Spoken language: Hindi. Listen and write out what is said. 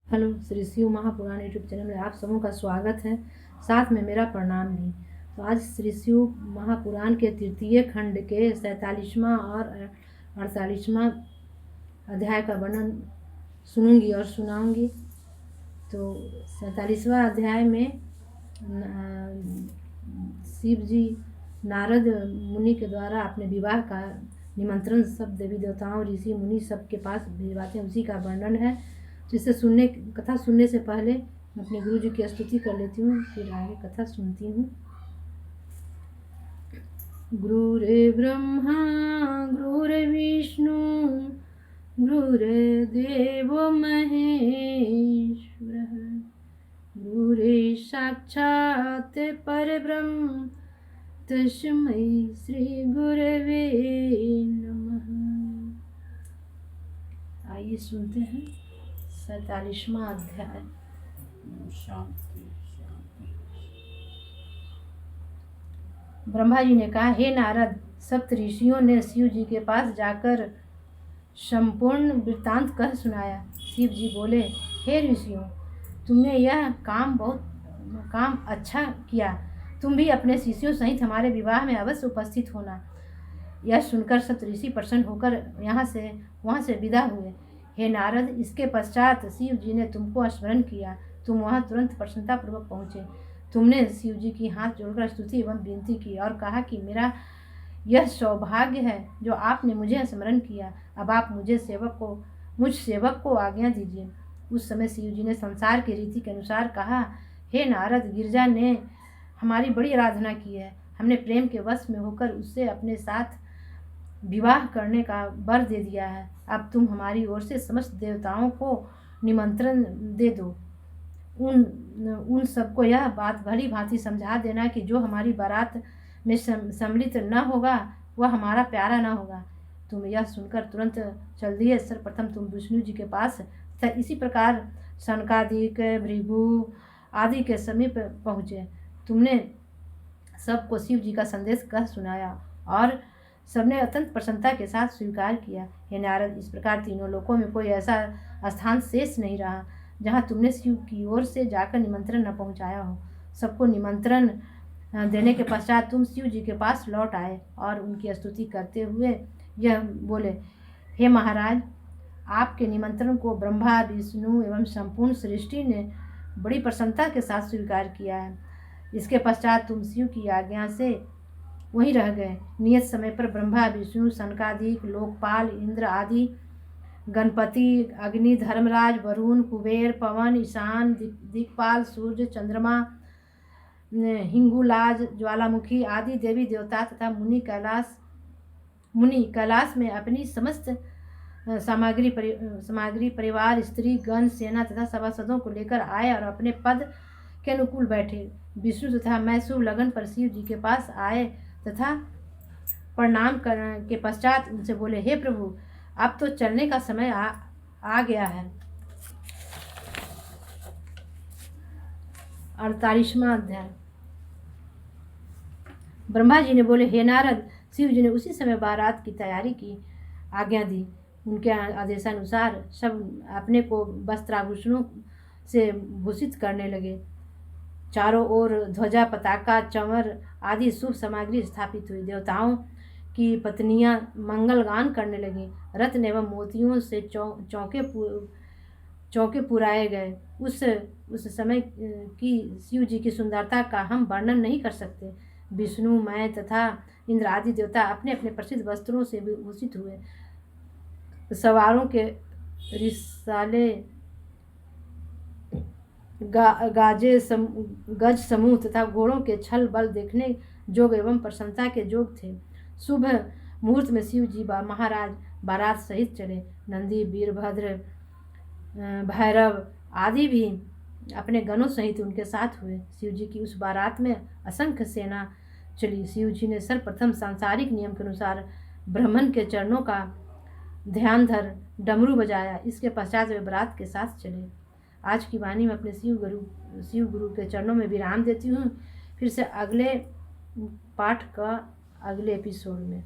Hello, Shri Shiv Mahapuran YouTube channel में आप सबों का स्वागत है। साथ में मेरा प्रणाम भी। तो आज श्री शिव महापुराण के तृतीय खंड के 47वां और 48वां अध्याय का वर्णन सुनूंगी और सुनाऊंगी। तो 47वां अध्याय में शिव जी नारद मुनि के द्वारा अपने विवाह का निमंत्रण सब देवी देवताओं, ऋषि मुनि सब के पास भिजवाते हैं, उसी का वर्णन है। जिसे कथा सुनने से पहले मैं अपने गुरु जी की स्तुति कर लेती हूँ, फिर आगे कथा सुनती हूँ। गुरुर्ब्रह्मा गुरुर्विष्णु गुरुर्देवो महेश्वरः गुरुर्साक्षात् परब्रह्म तस्मै श्री गुरवे नमः। आइए सुनते हैं 47वां अध्याय। ब्रह्मा जी ने कहा, हे नारद, सप्त ऋषियों ने शिव जी के पास जाकर संपूर्ण वृत्तांत कह सुनाया। शिव जी बोले, हे ऋषियों, तुमने यह काम अच्छा किया। तुम भी अपने शिष्यों सहित हमारे विवाह में अवश्य उपस्थित होना। यह सुनकर सप्त ऋषि प्रसन्न होकर वहाँ से विदा हुए। हे नारद, इसके पश्चात शिव जी ने तुमको स्मरण किया। तुम वहाँ तुरंत प्रसन्नतापूर्वक पहुँचे। तुमने शिव जी की हाथ जोड़कर स्तुति एवं विनती की और कहा कि मेरा यह सौभाग्य है जो आपने मुझे स्मरण किया। अब आप मुझ सेवक को आज्ञा दीजिए। उस समय शिव जी ने संसार की रीति के अनुसार कहा, हे नारद, गिरिजा ने हमारी बड़ी आराधना की है। हमने प्रेम के वश में होकर उससे अपने साथ विवाह करने का वर दे दिया है। अब तुम हमारी ओर से समस्त देवताओं को निमंत्रण दे दो। उन सबको यह बात भली भांति समझा देना कि जो हमारी बारात में सम्मिलित न होगा वह हमारा प्यारा न होगा। तुम यह सुनकर तुरंत चल दिए। सर्वप्रथम तुम विष्णु जी के पास इसी प्रकार सनकादिक, भृगु आदि के समीप पहुँचे। तुमने सबको शिव जी का संदेश कह सुनाया और सबने अत्यंत प्रसन्नता के साथ स्वीकार किया। हे नारद, इस प्रकार तीनों लोकों में कोई ऐसा स्थान शेष नहीं रहा जहाँ तुमने शिव की ओर से जाकर निमंत्रण न पहुँचाया हो। सबको निमंत्रण देने के पश्चात तुम शिव जी के पास लौट आए और उनकी स्तुति करते हुए यह बोले, हे महाराज, आपके निमंत्रण को ब्रह्मा, विष्णु एवं संपूर्ण सृष्टि ने बड़ी प्रसन्नता के साथ स्वीकार किया है। इसके पश्चात तुम शिव की आज्ञा से वहीं रह गए। नियत समय पर ब्रह्मा, विष्णु, सनकादिक, लोकपाल, इंद्र आदि, गणपति, अग्नि, धर्मराज, वरुण, कुबेर, पवन, ईशान, दिक्पाल, सूर्य, चंद्रमा, हिंगुलाज, ज्वालामुखी आदि देवी देवता तथा मुनि कैलाश में अपनी समस्त सामग्री, परिवार, स्त्री गण, सेना तथा सभासदों को लेकर आए और अपने पद के अनुकूल बैठे। विष्णु तथा मैं शुभ लगन पर शिव जी के पास आए तथा प्रणाम करने के पश्चात उनसे बोले, हे प्रभु, अब तो चलने का समय आ गया है। 48वां अध्याय। ब्रह्मा जी ने बोले, हे नारद, शिव जी ने उसी समय बारात की तैयारी की आज्ञा दी। उनके आदेशानुसार सब अपने को वस्त्राभूषणों से भूषित करने लगे। चारों ओर ध्वजा, पताका, चंवर आदि शुभ सामग्री स्थापित हुई। देवताओं की पत्नियां मंगल गान करने लगीं। रत्न एवं मोतियों से चौके पुराए गए। उस समय की शिव जी की सुंदरता का हम वर्णन नहीं कर सकते। विष्णु, मैं तथा इंद्र आदि देवता अपने अपने प्रसिद्ध वस्त्रों से भूषित हुए। सवारों के रिसाले, गज समूह तथा घोड़ों के छल बल देखने जोग एवं प्रसन्नता के जोग थे। शुभ मुहूर्त में शिव जी महाराज बारात सहित चले। नंदी, वीरभद्र, भैरव आदि भी अपने गणों सहित उनके साथ हुए। शिव जी की उस बारात में असंख्य सेना चली। शिव जी ने सर्वप्रथम सांसारिक नियम के अनुसार ब्राह्मण के चरणों का ध्यान धर डमरू बजाया। इसके पश्चात वे बारात के साथ चले। आज की वाणी में अपने शिव गुरु के चरणों में विराम देती हूँ। फिर से अगले पाठ का अगले एपिसोड में।